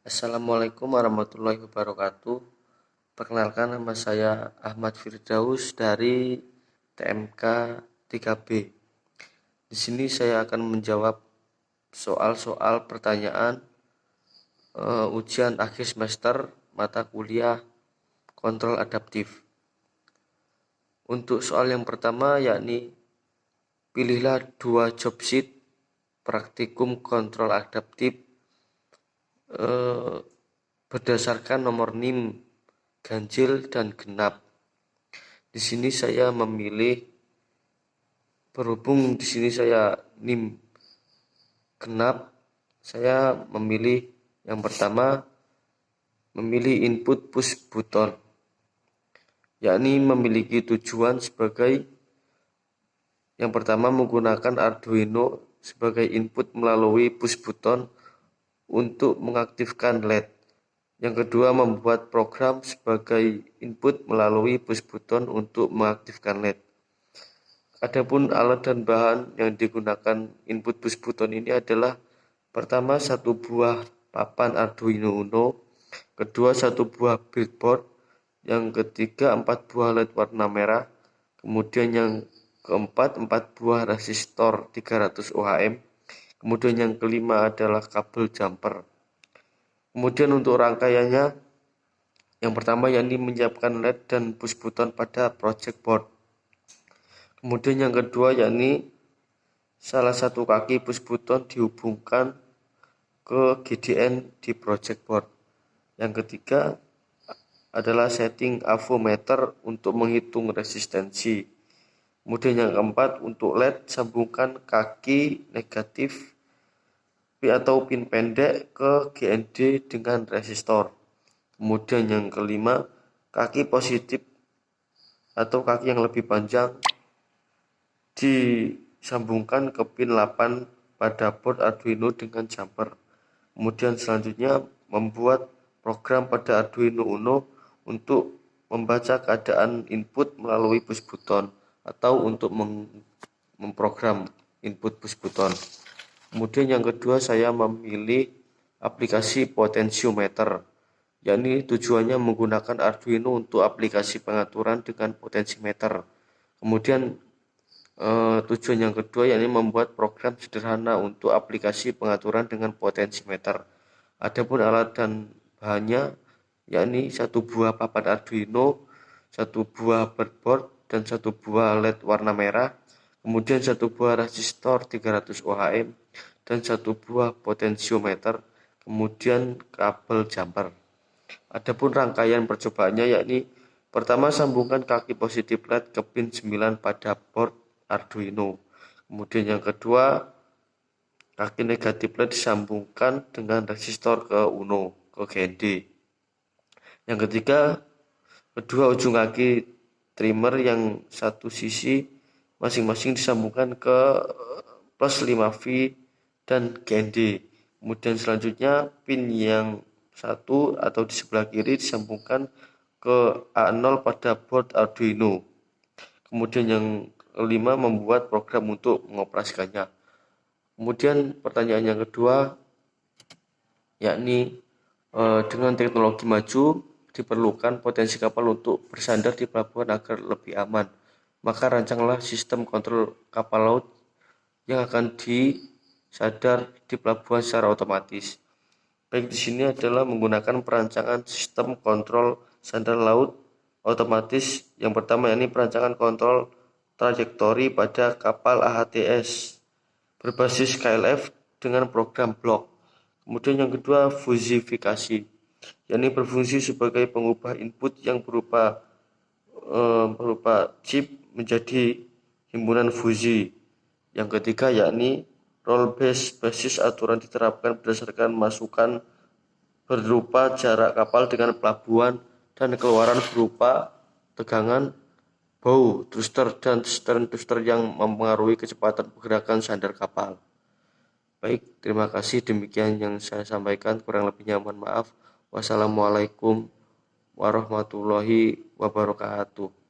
Assalamualaikum warahmatullahi wabarakatuh. Perkenalkan, nama saya Ahmad Firdaus dari TMK 3B. Di sini saya akan menjawab soal-soal pertanyaan ujian akhir semester mata kuliah kontrol adaptif. Untuk soal yang pertama yakni pilihlah 2 job sheet praktikum kontrol adaptif berdasarkan nomor NIM ganjil dan genap. Di sini saya memilih, berhubung di sini saya NIM genap, saya memilih yang pertama, memilih input push button, yakni memiliki tujuan sebagai yang pertama menggunakan Arduino sebagai input melalui push button untuk mengaktifkan LED. Yang kedua, membuat program sebagai input melalui push button untuk mengaktifkan LED. Adapun alat dan bahan yang digunakan input push button ini adalah pertama, 1 buah papan Arduino Uno, kedua 1 buah breadboard, yang ketiga 4 buah LED warna merah, kemudian yang keempat 4 buah resistor 300 ohm, kemudian yang kelima adalah kabel jumper. Kemudian untuk rangkaiannya, yang pertama yakni menyiapkan LED dan push button pada project board. Kemudian yang kedua yakni salah satu kaki push button dihubungkan ke GDN di project board. Yang ketiga adalah setting avometer untuk menghitung resistensi. Kemudian yang keempat, untuk LED sambungkan kaki negatif atau pin pendek ke GND dengan resistor. Kemudian yang kelima, kaki positif atau kaki yang lebih panjang disambungkan ke pin 8 pada board Arduino dengan jumper. Kemudian selanjutnya membuat program pada Arduino Uno untuk membaca keadaan input melalui push button atau untuk memprogram input push button. Kemudian yang kedua, saya memilih aplikasi potentiometer, yakni tujuannya menggunakan Arduino untuk aplikasi pengaturan dengan potentiometer. Kemudian tujuan yang kedua yakni membuat program sederhana untuk aplikasi pengaturan dengan potentiometer. Adapun alat dan bahannya yakni 1 buah papan Arduino, 1 buah breadboard dan 1 buah LED warna merah, kemudian 1 buah resistor 300 ohm dan 1 buah potentiometer, kemudian kabel jumper. Adapun rangkaian percobaannya yakni pertama, sambungkan kaki positif LED ke pin 9 pada board Arduino. Kemudian yang kedua, kaki negatif LED disambungkan dengan resistor ke Uno, ke GND. Yang ketiga, kedua ujung kaki trimmer yang satu sisi masing-masing disambungkan ke plus 5V dan GND. Kemudian selanjutnya pin yang satu atau di sebelah kiri disambungkan ke A0 pada board Arduino. Kemudian yang kelima, membuat program untuk mengoperasikannya. Kemudian pertanyaan yang kedua yakni dengan teknologi maju diperlukan potensi kapal untuk bersandar di pelabuhan agar lebih aman. Maka rancanglah sistem kontrol kapal laut yang akan disadar di pelabuhan secara otomatis. Baik, di sini adalah menggunakan perancangan sistem kontrol sandar laut otomatis. Yang pertama yakni perancangan kontrol trajektori pada kapal AHTS berbasis KLF dengan program blok. Kemudian yang kedua, fusifikasi, yakni berfungsi sebagai pengubah input yang berupa chip menjadi himpunan fusi. Yang ketiga yakni role based basis aturan diterapkan berdasarkan masukan berupa jarak kapal dengan pelabuhan dan keluaran berupa tegangan, bau, thruster, dan stern thruster yang mempengaruhi kecepatan pergerakan sandar kapal. Baik, terima kasih. Demikian yang saya sampaikan. Kurang lebihnya mohon maaf. Wassalamualaikum warahmatullahi wabarakatuh.